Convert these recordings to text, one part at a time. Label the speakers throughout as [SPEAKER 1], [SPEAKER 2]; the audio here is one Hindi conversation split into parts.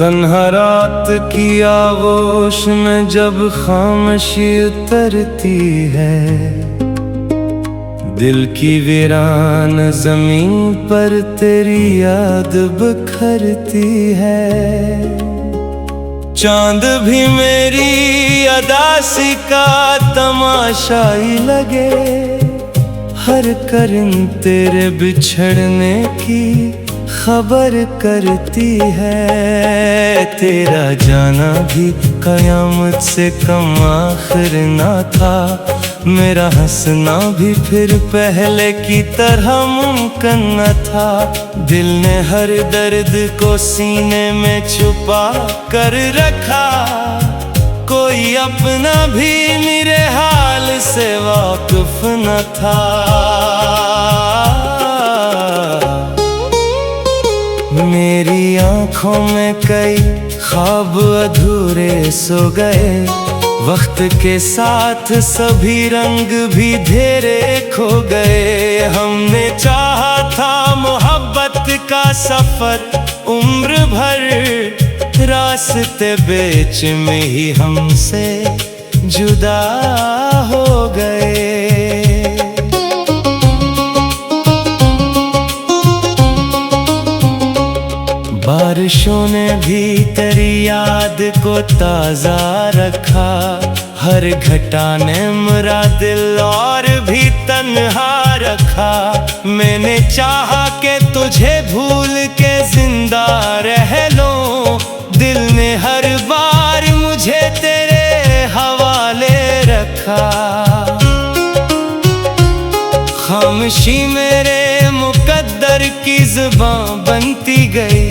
[SPEAKER 1] तन्हा रात की आगोश में जब खामोशी उतरती है, दिल की वीरान जमीन पर तेरी याद बिखरती है। चांद भी मेरी अदासी का तमाशा ही लगे, हर करन तेरे बिछड़ने की खबर करती है। तेरा जाना भी कयामत से कम आखिर ना था, मेरा हंसना भी फिर पहले की तरह मुमकिन न था। दिल ने हर दर्द को सीने में छुपा कर रखा, कोई अपना भी मेरे हाल से वाकिफ न था। मेरी आंखों में कई ख्वाब अधूरे सो गए, वक्त के साथ सभी रंग भी धेरे खो गए। हमने चाहा था मोहब्बत का सफर उम्र भर, रास्ते बीच में ही हमसे जुदा हो गए। बारिशों ने भी तेरी याद को ताज़ा रखा, हर घटा ने मेरा दिल और भी तन्हा रखा। मैंने चाहा कि तुझे भूल के जिंदा रह लूं, दिल ने हर बार मुझे तेरे हवाले रखा। खामोशी मेरे मुकद्दर की जुबान बनती गई,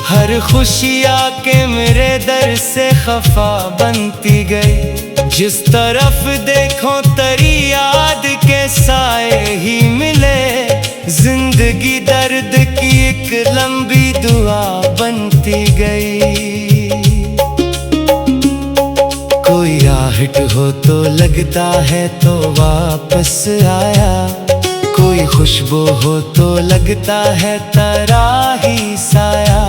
[SPEAKER 1] हर खुशी आके मेरे दर से खफा बनती गई। जिस तरफ देखो तेरी याद के साए ही मिले, जिंदगी दर्द की एक लंबी दुआ बनती गई। कोई आहट हो तो लगता है तो वापस आया, कोई खुशबू हो तो लगता है तेरा ही साया।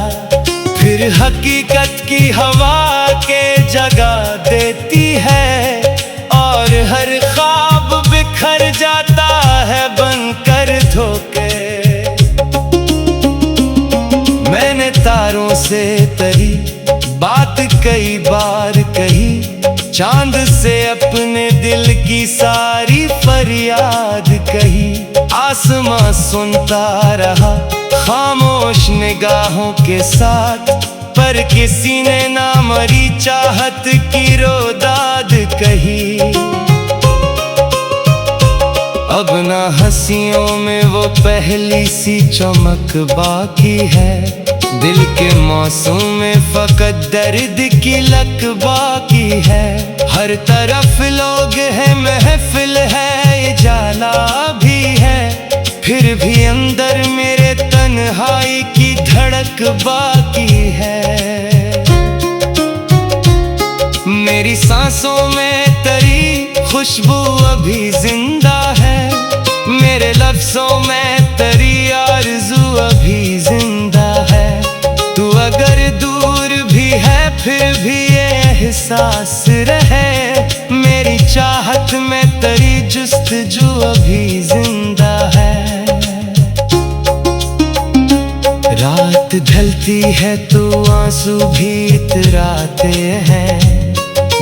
[SPEAKER 1] फिर हकीकत की हवा के जगह देती है, और हर ख्वाब बिखर जाता है बनकर धोखे। मैंने तारों से तेरी बात कई बार कही, चांद से अपने दिल की सारी फरियाद कही। आसमां सुनता रहा खामोश निगाहों के साथ, पर किसी ने ना मरी चाहत की रोदाद कही। अब ना हंसियों में वो पहली सी चमक बाकी है, दिल के मौसम में फकत दर्द की लक बाकी है। हर तरफ लोग हैं, महफिल है, उजाला भी है, फिर भी अंदर मेरे तन्हाई की धड़क बाकी है। मेरी सांसों में तेरी खुशबू अभी जिंदा है, मेरे लफ्जों में तेरी आरज़ू अभी जिंदा है। तू अगर दूर भी है फिर भी ये एहसास रहे, मेरी चाहत में तेरी जुस्तजू अभी जिंदा है। रात ढलती है तो आंसू भी इतराते हैं,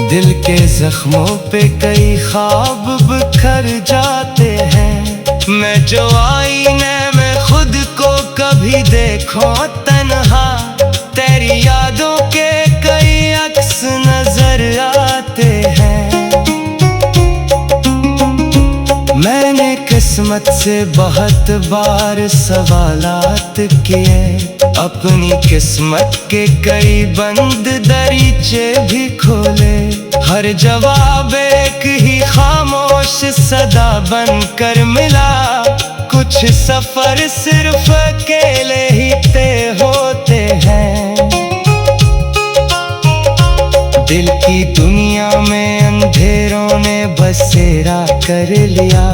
[SPEAKER 1] दिल के जख्मों पे कई ख्वाब बिखर जाते हैं। मैं जो आईने में खुद को कभी देखो तन्हा, तेरी यादों के कई अक्स नजर आते हैं। मैंने किस्मत से बहुत बार सवालात किए, अपनी किस्मत के कई बंद दरीचे भी खोले। हर जवाब एक ही खामोश सदा बनकर मिला, कुछ सफर सिर्फ अकेले ही तय होते हैं। दिल की दुनिया में अंधेरों ने बसेरा कर लिया,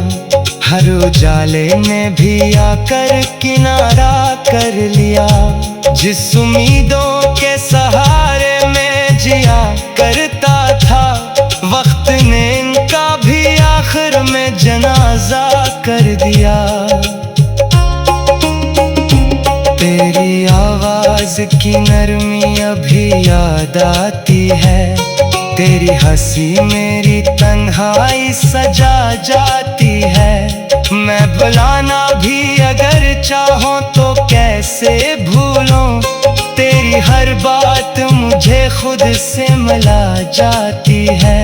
[SPEAKER 1] हर उजाले ने भी आकर किनारा कर लिया। जिस उम्मीदों के सहारे में जिया करता था। वक्त ने इनका भी आखिर में जनाजा कर दिया। तेरी आवाज की नरमी अभी याद आती है, तेरी हंसी मेरी तन्हाई सजा जाती है। मैं भुलाना भी अगर चाहूं तो कैसे भूलूं, तेरी हर बात मुझे खुद से मिला जाती है।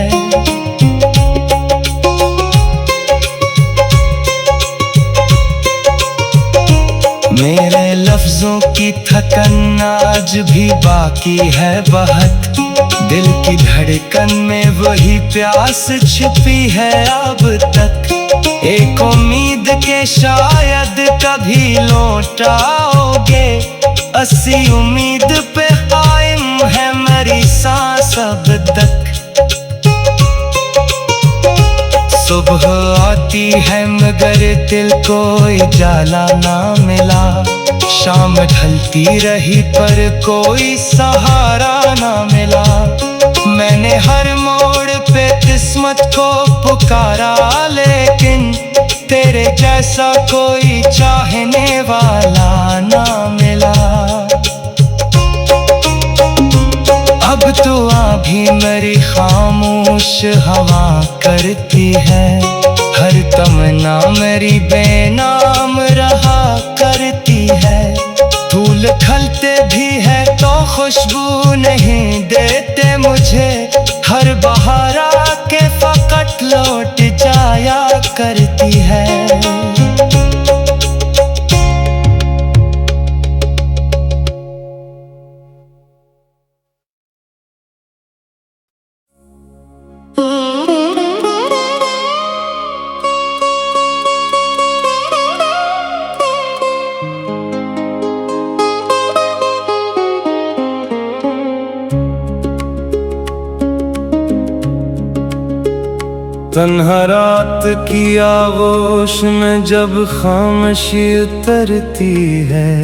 [SPEAKER 1] मेरे लफ्जों की थकन आज भी बाकी है बहुत, दिल की धड़कन में वही प्यास छिपी है अब तक। एक उम्मीद के शायद कभी लौटाओगे, अस्सी उम्मीद पे कायम है मेरी सांस अब तक। सुबह आती है मगर दिल को उजाला ना मिला, शाम ढलती रही पर कोई सहारा ना मिला। मैंने हर मोड़ पे किस्मत को पुकारा लेकिन तेरे जैसा कोई चाहने वाला ना मिला। अब तो भी मेरी खामोश हवा करती है, हर तमन्ना मेरी बेनाम रहा करती है। फूल खिलते भी है तो खुशबू नहीं देते मुझे, हर बहार आके फकत लौट जाया करती है। तन्हा रात की आगोश में जब खामोशी उतरती है,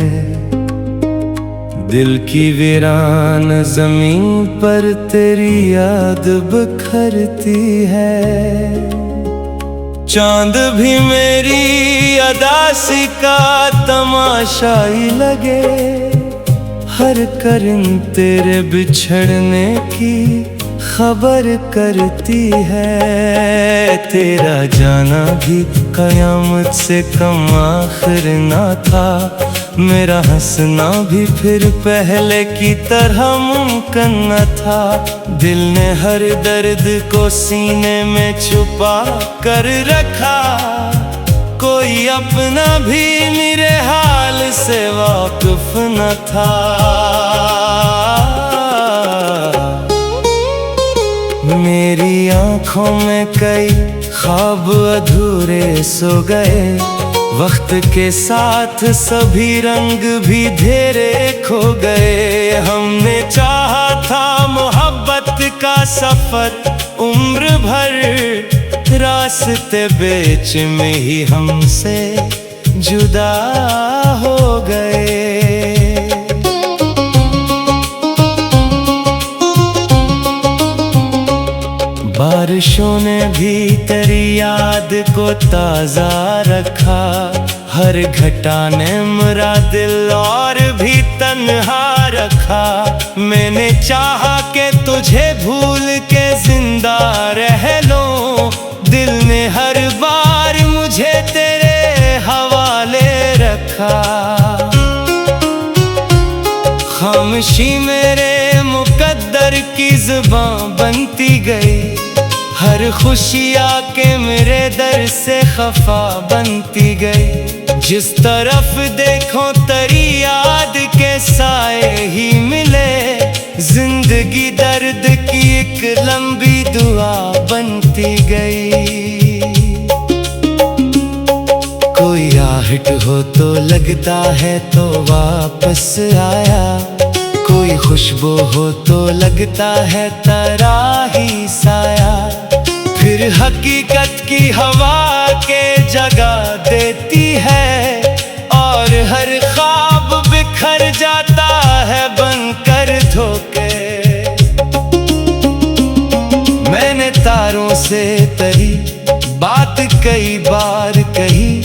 [SPEAKER 1] दिल की वीरान जमीन पर तेरी याद बिखरती है। चांद भी मेरी अदासी का तमाशा ही लगे, हर करन तेरे बिछड़ने की खबर करती है। तेरा जाना भी कयामत से कम आखिर ना था, मेरा हंसना भी फिर पहले की तरह मुमकिन न था। दिल ने हर दर्द को सीने में छुपा कर रखा, कोई अपना भी मेरे हाल से वाकिफ न था। मेरी आंखों में कई ख्वाब अधूरे सो गए, वक्त के साथ सभी रंग भी धेरे खो गए। हमने चाहा था मोहब्बत का सफर उम्र भर, रास्ते बीच में ही हमसे जुदा हो गए। बारिशों ने भी तेरी याद को ताजा रखा, हर घटा ने मेरा दिल और भी तन्हा रखा। मैंने चाहा कि तुझे भूल के जिंदा रह लूं, दिल ने हर बार मुझे तेरे हवाले रखा। खामोशी मेरे मुकद्दर की ज़ुबान बनती गई, हर खुशी आके मेरे दर से खफा बनती गई। जिस तरफ देखो तेरी याद के साए ही मिले, जिंदगी दर्द की एक लंबी दुआ बनती गई। कोई आहट हो तो लगता है तो वापस आया, कोई खुशबू हो तो लगता है तेरा ही साया। फिर हकीकत की हवा के जगा देती है और हर ख्वाब बिखर जाता है बनकर कई बार कही,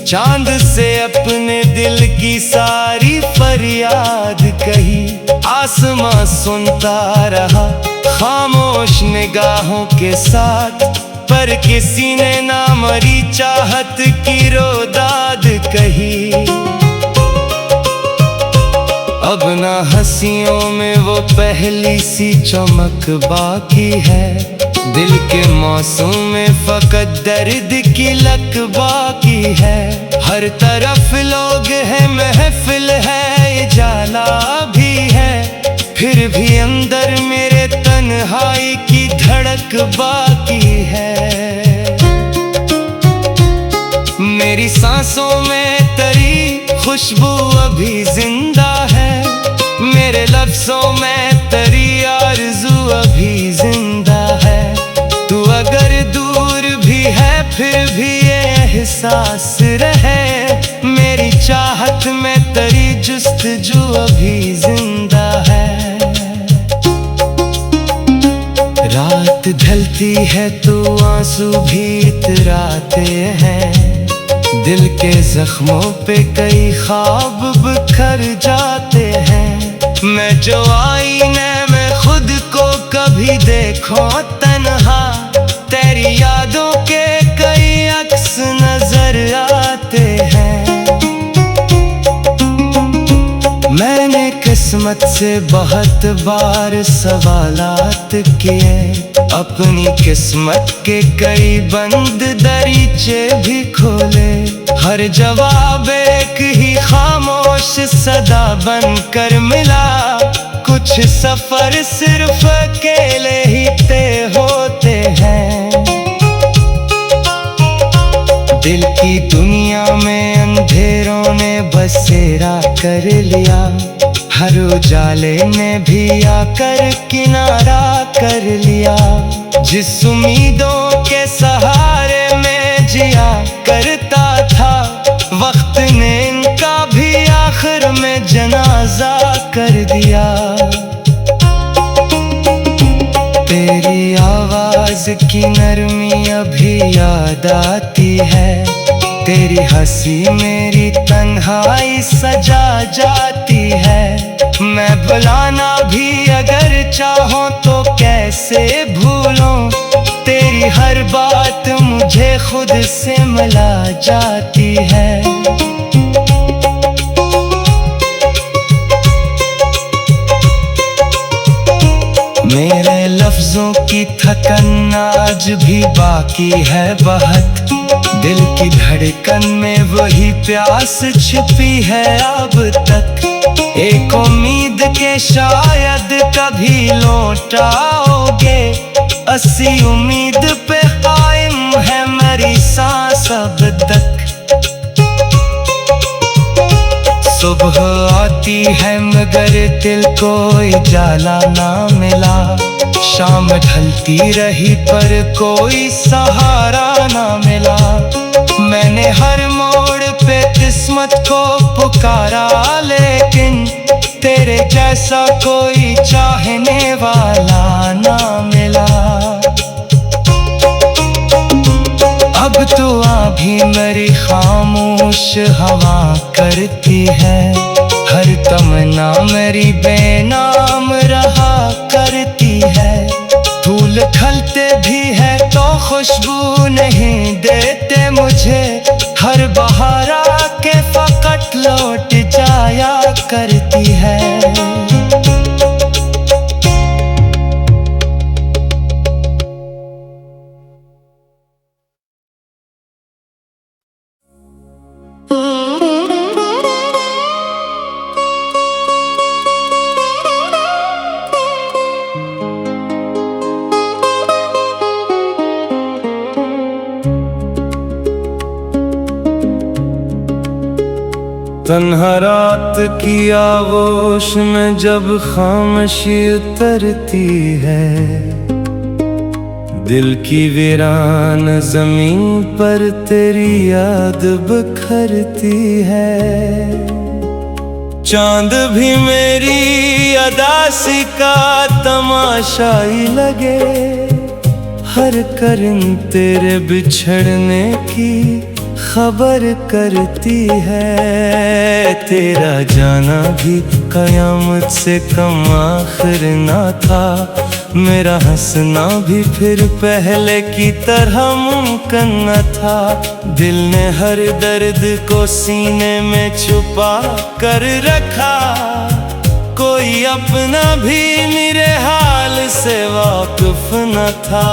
[SPEAKER 1] चांद से अपने दिल की सारी फरियाद कही। आसमां सुनता रहा खामोश निगाहों के साथ, पर किसी ने ना मरी चाहत की रोदाद कही। अब ना हंसियों में वो पहली सी चमक बाकी है, दिल के मौसम में फकत दर्द की लक बाकी है। हर तरफ लोग हैं, महफिल है, उजाला भी है, फिर भी अंदर मेरे तन्हाई की धड़क बाकी है। मेरी सांसों में तरी खुशबू अभी जिंदा है, मेरे लफ्जों में तरी आरज़ू अभी जिंदा है। तू अगर दूर भी है फिर भी ये एहसास रहे, मेरी चाहत में तरी जुस्तजू अभी जिंदा है। रात ढलती है तो आंसू भी इतराते हैं, दिल के जख्मों पे कई ख्वाब बिखर जाते हैं। मैं जो आईने में खुद को कभी देखो तन्हा, तेरी यादों के कई अक्स नजर आते हैं। मैंने किस्मत से बहुत बार सवालात किए, अपनी किस्मत के कई बंद दरीचे भी खोले। हर जवाब एक ही खामोश सदा बनकर मिला, कुछ सफर सिर्फ अकेले ही तय होते हैं। दिल की दुनिया में अंधेरों ने बसेरा कर लिया, हर उजाले ने भी आकर किनारा कर लिया। जिस उम्मीदों के सहारे में जिया करता था, वक्त ने इनका भी आखिर में जनाजा कर दिया। तेरी आवाज की नरमी अभी याद आती है, तेरी हंसी मेरी तन्हाई सजा जाती है। मैं भुलाना भी अगर चाहूं तो कैसे भूलूं, तेरी हर बात मुझे खुद से मिला जाती है। मेरे लफ्जों की थकन आज भी बाकी है बहुत, दिल की धड़कन में वही प्यास छिपी है अब तक। एक उम्मीद के शायद कभी लौटाओगे, अस्सी उम्मीद पे कायम है मेरी सांस अब तक। सुबह आती है मगर दिल को उजाला ना मिला, शाम ढलती रही पर कोई सहारा ना मिला। मैंने हर मोड़ पे किस्मत को पुकारा, लेकिन तेरे जैसा कोई चाहने वाला ना मिला। अब तो भी मेरी खामोश हवा करती है, हर तमन्ना मेरी बेनाम रहा करती है। फूल खिलते भी है तो खुशबू नहीं देते मुझे, हर बहार आके फकत लौट जाया करती है। तन्हा रात की आगोश में जब खामोशी उतरती है, दिल की वीरान जमीन पर तेरी याद बिखरती है। चांद भी मेरी अदासी का तमाशा ही लगे, हर करन तेरे बिछड़ने की खबर करती है। तेरा जाना भी कयामत से कम आखिर ना था, मेरा हंसना भी फिर पहले की तरह मुमकिन न था। दिल ने हर दर्द को सीने में छुपा कर रखा, कोई अपना भी मेरे हाल से वाकिफ न था।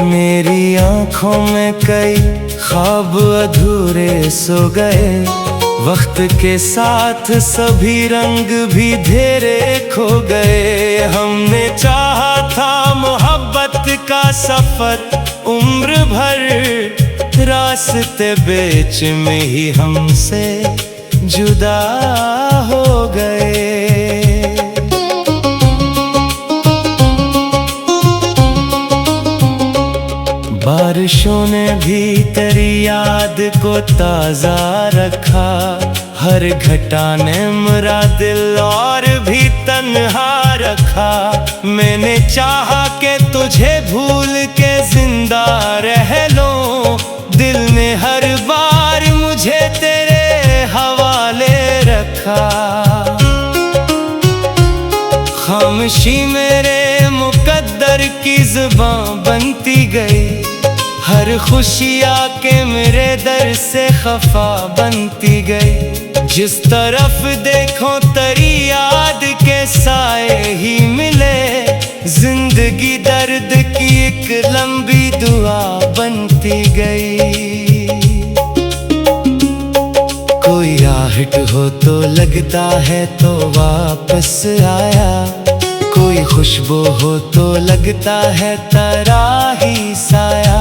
[SPEAKER 1] मेरी आंखों में कई ख्वाब अधूरे सो गए, वक्त के साथ सभी रंग भी धेरे खो गए। हमने चाहा था मोहब्बत का सफर उम्र भर, रास्ते बीच में ही हमसे जुदा हो गए। बारिशों ने भी तेरी याद को ताजा रखा, हर घटा ने मेरा दिल और भी तन्हा रखा। मैंने चाहा कि तुझे भूल के जिंदा रह लूं, दिल ने हर बार मुझे तेरे हवाले रखा। खामोशी मेरे मुकद्दर की जुबान बनती गई, हर खुशी आके मेरे दर से खफा बनती गई। जिस तरफ देखो तेरी याद के साए ही मिले, जिंदगी दर्द की एक लंबी दुआ बनती गई। कोई आहट हो तो लगता है तो वापस आया, कोई खुशबू हो तो लगता है तेरा ही साया।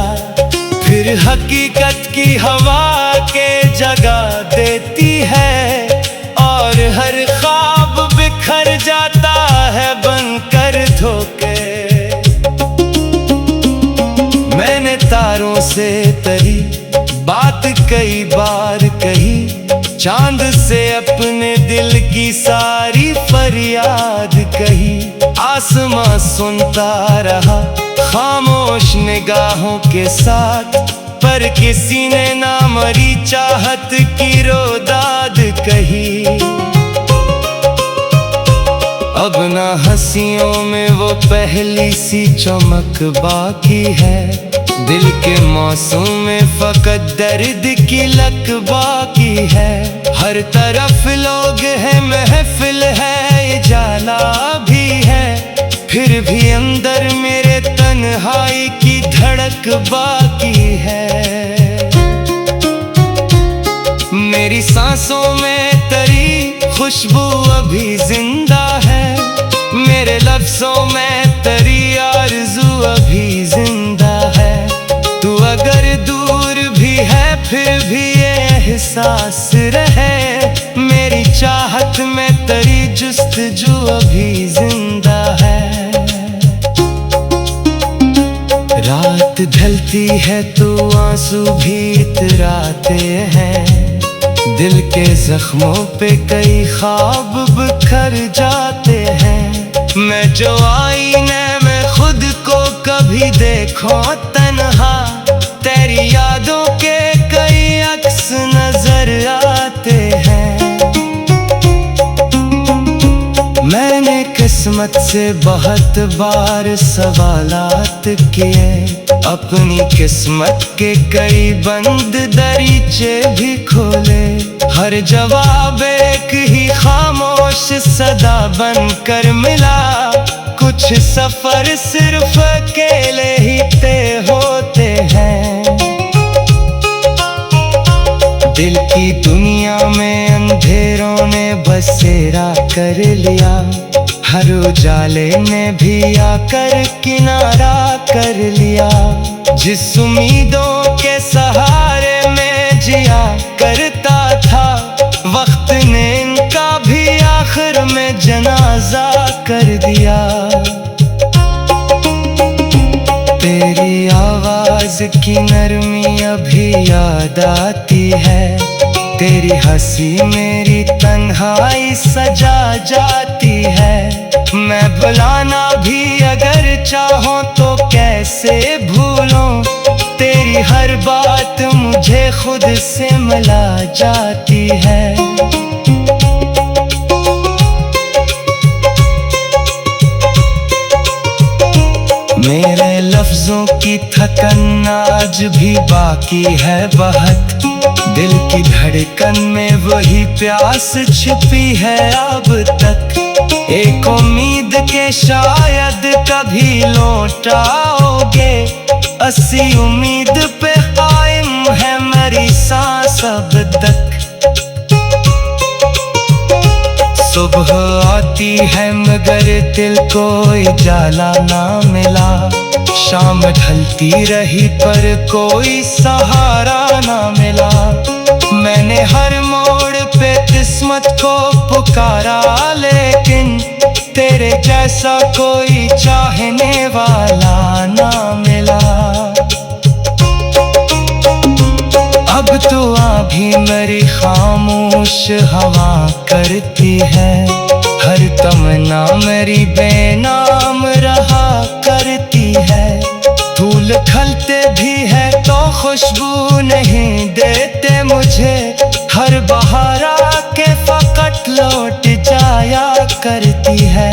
[SPEAKER 1] फिर हकीकत की हवा के जगह देती है, और हर ख्वाब बिखर जाता है बनकर धोखे। मैंने तारों से तेरी बात कई बार कही, चांद से अपने दिल की सारी फरियाद कही। आसमां सुनता रहा खामोश निगाहों के साथ, पर किसी ने ना मरी चाहत की रोदाद कही। अब ना हंसियों में वो पहली सी चमक बाकी है, दिल के मौसम में फकत दर्द की लक बाकी है। हर तरफ लोग हैं, महफिल है, उजाला भी है, फिर भी अंदर मेरे तन्हाई की धड़क बाकी है। मेरी सांसों में तेरी खुशबू अभी जिंदा है, मेरे लफ्जों में तेरी आरज़ू अभी जिंदा है। तू अगर दूर भी है फिर भी ये एहसास रहे, मेरी चाहत में तेरी जुस्तजू अभी जिंदा है। रात ढलती है तो आंसू भी इतराते हैं, दिल के जख्मों पे कई ख्वाब बिखर जाते हैं। मैं जो आईने में खुद को कभी देखो तन्हा, तेरी यादों के कई अक्स नजर आते हैं। मैंने किस्मत से बहुत बार सवालात किए, अपनी किस्मत के कई बंद दरीचे भी खोले। हर जवाब एक ही खामोश सदा बनकर मिला, कुछ सफर सिर्फ अकेले ही तय होते हैं। दिल की दुनिया में अंधेरों ने बसेरा कर लिया, हर उजाले ने भी आकर किनारा कर लिया। जिस उम्मीदों के सहारे में जिया करता था, वक्त ने इनका भी आखिर में जनाजा कर दिया। तेरी आवाज की नरमी अभी याद आती है, तेरी हंसी मेरी तन्हाई सजा जाती है। मैं भुलाना भी अगर चाहूं तो कैसे भूलूं, तेरी हर बात मुझे खुद से मिला जाती है। मेरे लफ्जों की थकन आज भी बाकी है बहुत, दिल की धड़कन में वही प्यास छिपी है अब तक। एक उम्मीद के शायद कभी लौटाओगे, अस्सी उम्मीद पे कायम है मेरी सांस अब तक। सुबह आती है मगर दिल को उजाला ना मिला, शाम ढलती रही पर कोई सहारा ना मिला। मैंने हर मोड़ पे किस्मत को पुकारा लेकिन तेरे जैसा कोई चाहने वाला ना मिला। अब तो भी मेरी खामोश हवा करती है, हर तमन्ना मेरी बेनाम रहा करती है। फूल खिलते भी है तो खुशबू नहीं देते मुझे, हर बहार आके फकत लौट जाया करती है।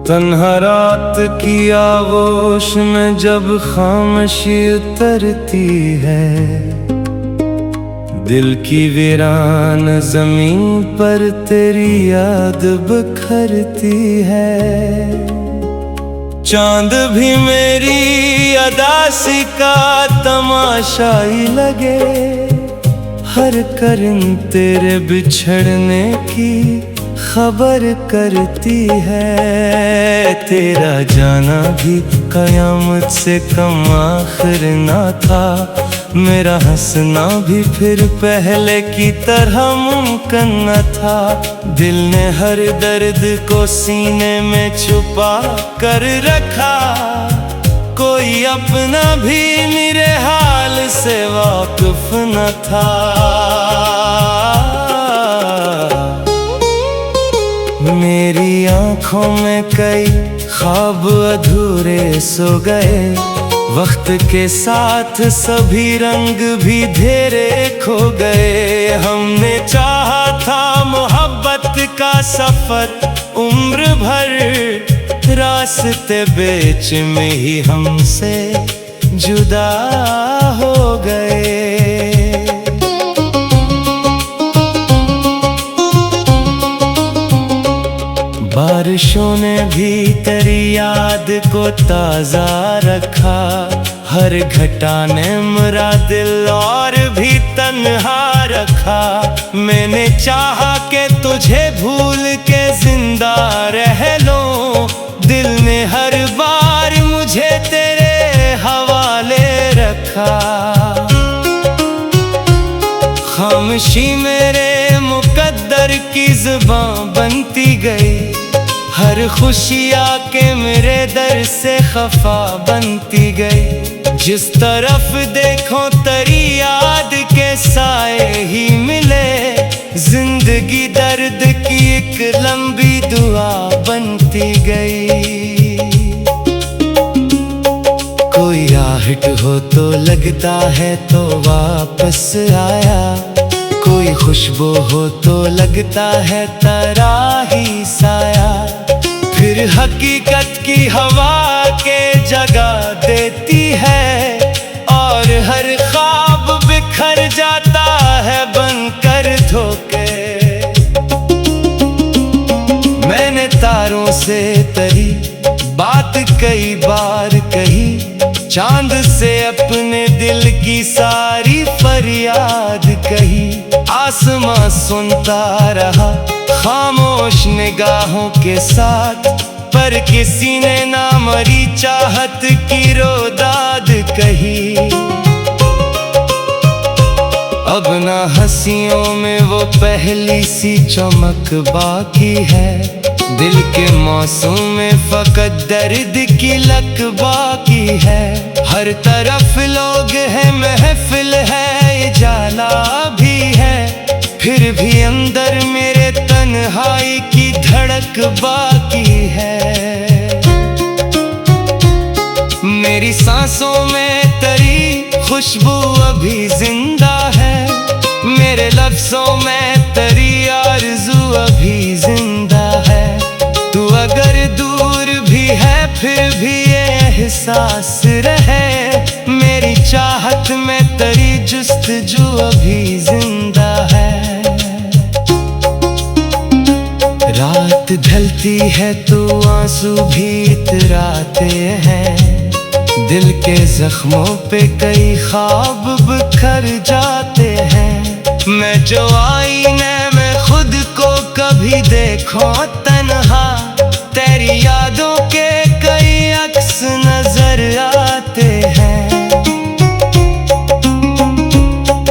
[SPEAKER 1] तन्हा रात की आगोश में जब खामोशी उतरती है, दिल की वीरान जमीन पर तेरी याद बिखरती है। चांद भी मेरी अदासी का तमाशा ही लगे, हर करन तेरे बिछड़ने की खबर करती है। तेरा जाना भी कयामत से कम आखिर ना था, मेरा हंसना भी फिर पहले की तरह मुमकिन न था। दिल ने हर दर्द को सीने में छुपा कर रखा, कोई अपना भी मेरे हाल से वाकिफ न था। मेरी आंखों में कई ख्वाब अधूरे सो गए, वक्त के साथ सभी रंग भी धेरे खो गए। हमने चाहा था मोहब्बत का सफर उम्र भर, रास्ते बीच में ही हमसे जुदा हो गए। बारिशों ने भी तेरी याद को ताजा रखा, हर घटा ने मेरा दिल और भी तन्हा रखा। मैंने चाहा कि तुझे भूल के जिंदा रह लूं, दिल ने हर बार मुझे तेरे हवाले रखा। खामोशी मेरे मुकद्दर की जुबान बनती गई, हर खुशी आके मेरे दर से खफा बनती गई। जिस तरफ देखो तेरी याद के साए ही मिले, जिंदगी दर्द की एक लंबी दुआ बनती गई। कोई आहट हो तो लगता है तो वापस आया, कोई खुशबू हो तो लगता है तेरा ही साया। फिर हकीकत की हवा के जगह देती है, और हर ख्वाब बिखर जाता है बनकर धोखे। मैंने तारों से तेरी बात कई बार कही, चांद से अपने दिल की सारी फरियाद कही। आसमां सुनता रहा, खामोश निगाहों के साथ, पर किसी ने ना मरी चाहत की रोदाद कही। अब ना हंसियों में वो पहली सी चमक बाकी है, दिल के मौसम में फकत दर्द की लक बाकी है। हर तरफ लोग हैं, महफिल है, उजाला भी है, फिर भी अंदर मेरे तन्हाई की धड़क बाकी है। मेरी सांसों में तरी खुशबू अभी जिंदा है, मेरे लफ्जों में तरी आरज़ू अभी जिंदा है। तू अगर दूर भी है फिर भी ये एहसास रहे, मेरी चाहत में तरी जुस्तजू अभी जिंदा है। रात ढलती है तो आंसू भी इतराते हैं, दिल के जख्मों पे कई ख्वाब बिखर जाते हैं। मैं जो आईने में खुद को कभी देखो तन्हा, तेरी यादों के कई अक्स नजर आते हैं।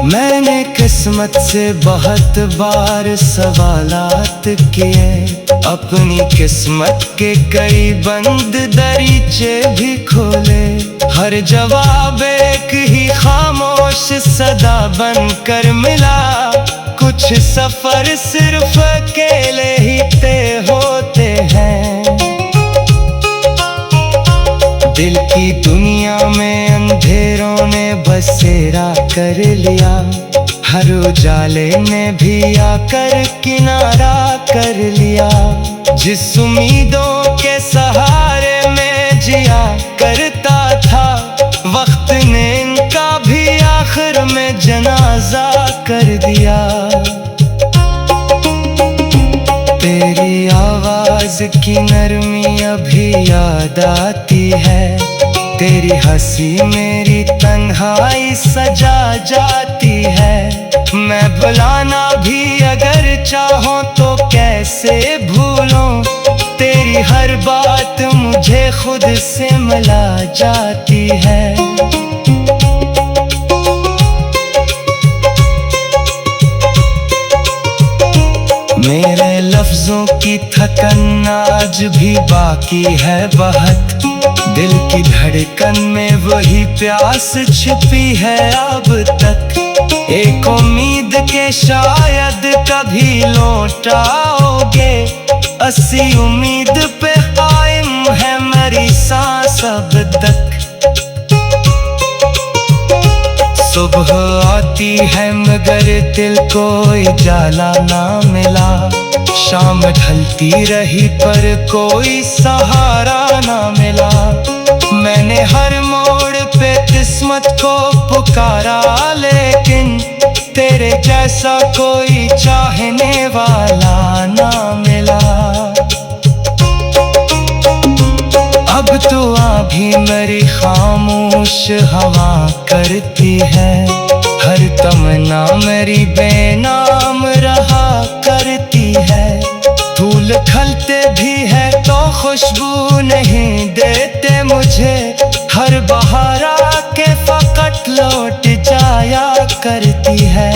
[SPEAKER 1] मैंने किस्मत से बहुत बार सवालात किए, अपनी किस्मत के कई बंद दरीचे भी खोले। हर जवाब एक ही खामोश सदा बनकर मिला, कुछ सफर सिर्फ अकेले ही तय होते हैं। दिल की दुनिया में अंधेरों ने बसेरा कर लिया, हर उजाले ने भी आकर किनारा कर लिया। जिस उम्मीदों के सहारे में जिया करता था, वक्त ने इनका भी आखिर में जनाजा कर दिया। तेरी आवाज की नरमी अभी याद आती है, तेरी हंसी मेरी तन्हाई सजा जाती है। मैं भुलाना भी अगर चाहूं तो कैसे भूलूं, तेरी हर बात मुझे खुद से मिला जाती है। मेरे लफ्जों की थकन आज भी बाकी है बहुत, दिल की धड़कन में वही प्यास छिपी है अब तक। एक उम्मीद के शायद कभी लौटाओगे, अस्सी उम्मीद पे कायम है मेरी सांस अब तक। सुबह आती है मगर दिल को उजाला ना मिला, शाम ढलती रही पर कोई सहारा ना मिला। मैंने हर मोड़ पे किस्मत को पुकारा, लेकिन तेरे जैसा कोई चाहने वाला ना मिला। अब तो भी मेरी खामोश हवा करती है, हर तमन्ना मेरी बेनाम रहा करती है। फूल खिलते भी है तो खुशबू नहीं देते मुझे, हर बहार आके फकत लौट जाया करती है।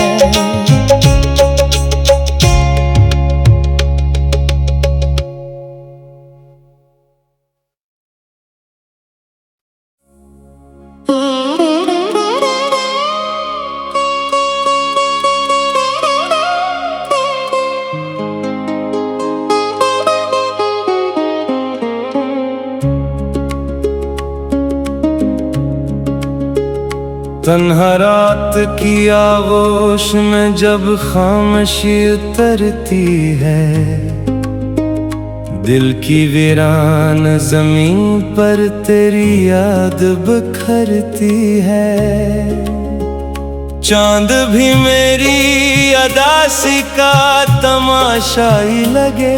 [SPEAKER 1] तन्हा रात की आगोश में जब खामोशी उतरती है, दिल की वीरान जमीन पर तेरी याद बिखरती है। चांद भी मेरी अदासी का तमाशा ही लगे,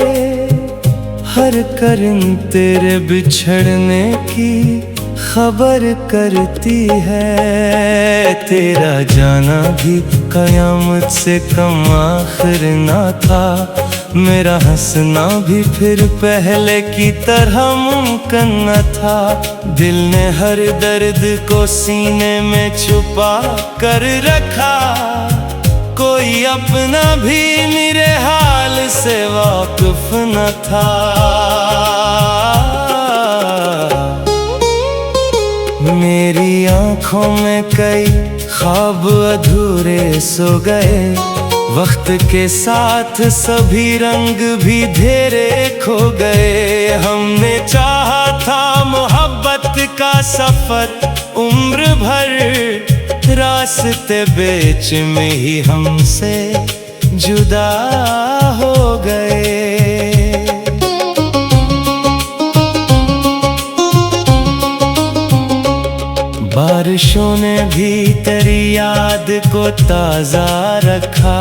[SPEAKER 1] हर करन तेरे बिछड़ने की खबर करती है। तेरा जाना भी कयामत से कम आखिर ना था, मेरा हंसना भी फिर पहले की तरह मुमकिन न था। दिल ने हर दर्द को सीने में छुपा कर रखा, कोई अपना भी मेरे हाल से वाकिफ न था। मेरी आंखों में कई ख्वाब अधूरे सो गए, वक्त के साथ सभी रंग भी धेरे खो गए। हमने चाहा था मोहब्बत का सफर उम्र भर, रास्ते बीच में ही हमसे जुदा हो गए। बारिशों ने भी तेरी याद को ताज़ा रखा,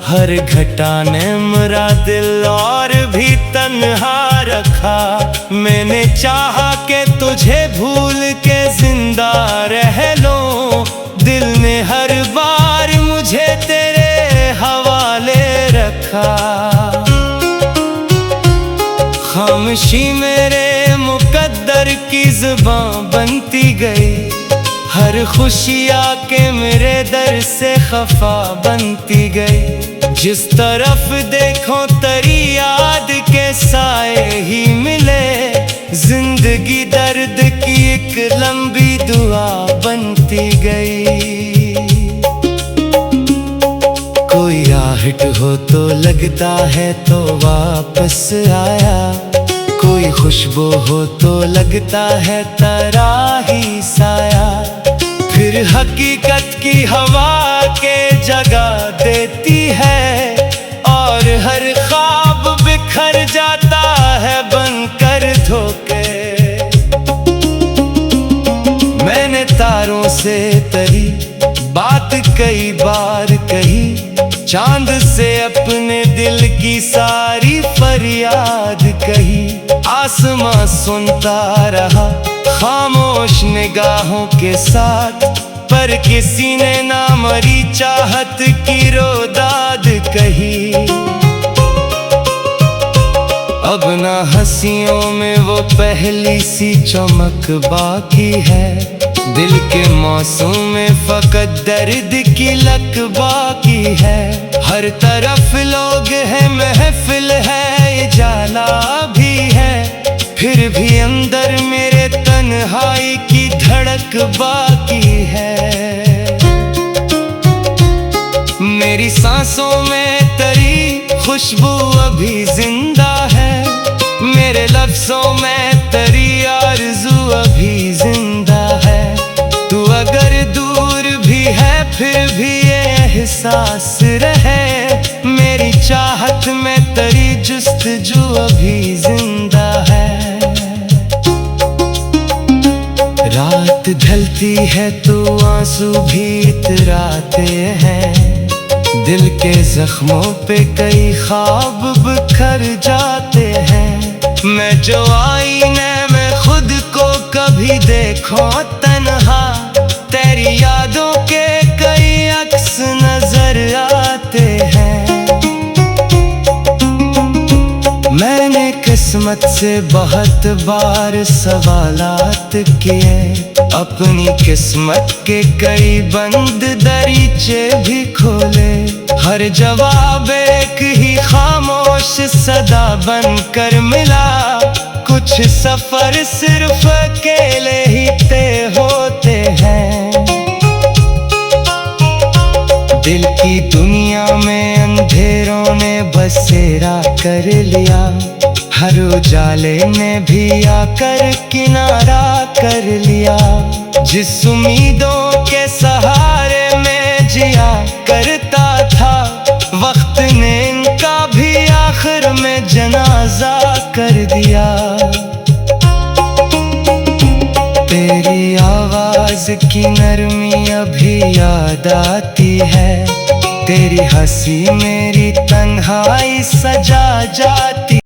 [SPEAKER 1] हर घटा ने मेरा दिल और भी तन्हा रखा। मैंने चाहा कि तुझे भूल के जिंदा रह लूं, दिल ने हर बार मुझे तेरे हवाले रखा। खामोशी मेरे मुकद्दर की ज़ुबान बनती गई, हर खुशी आके मेरे दर से खफा बनती गई। जिस तरफ देखो तेरी याद के साए ही मिले, जिंदगी दर्द की एक लंबी दुआ बनती गई। कोई आहट हो तो लगता है तो वापस आया, कोई खुशबू हो तो लगता है तेरा ही साया। फिर हकीकत की हवा के जगह देती है, और हर ख्वाब बिखर जाता है बनकर धोखे। मैंने तारों से तेरी बात कई बार कही, चांद से अपने दिल की सारी फरियाद कही। आसमां सुनता रहा खामोश निगाहों के साथ, पर किसी ने ना मरी चाहत की रोदाद कही। अब ना हंसियों में वो पहली सी चमक बाकी है, दिल के मौसम में फकत दर्द की लक बाकी है। हर तरफ लोग हैं, महफिल है, उजाला भी है, फिर भी अंदर मेरे तन्हाई की धड़क बाकी है। मेरी सांसों में तेरी खुशबू अभी जिंदा है, मेरे लफ्जों में तेरी आरज़ू अभी जिंदा है। तू अगर दूर भी है फिर भी ये एहसास रहे, मेरी चाहत में तेरी जुस्तजू अभी जिंदा है। रात ढलती है तो आंसू भी इतराते हैं, दिल के जख्मों पे कई ख्वाब बिखर जाते हैं। मैं जो आईने में खुद को कभी देखो तन्हा, तेरी यादों के कई अक्स नजर आते हैं। मैंने किस्मत से बहुत बार सवालात किए, अपनी किस्मत के कई बंद दरीचे भी खोले। हर जवाब एक ही खामोश सदा बनकर मिला, कुछ सफर सिर्फ अकेले ही तय होते हैं। दिल की दुनिया में अंधेरों ने बसेरा कर लिया, हर उजाले ने भी आकर किनारा कर लिया। जिस उम्मीदों के सहारे में जिया करता था, वक्त ने इनका भी आखिर में जनाजा कर दिया। तेरी आवाज की नरमी अभी याद आती है, तेरी हंसी मेरी तन्हाई सजा जाती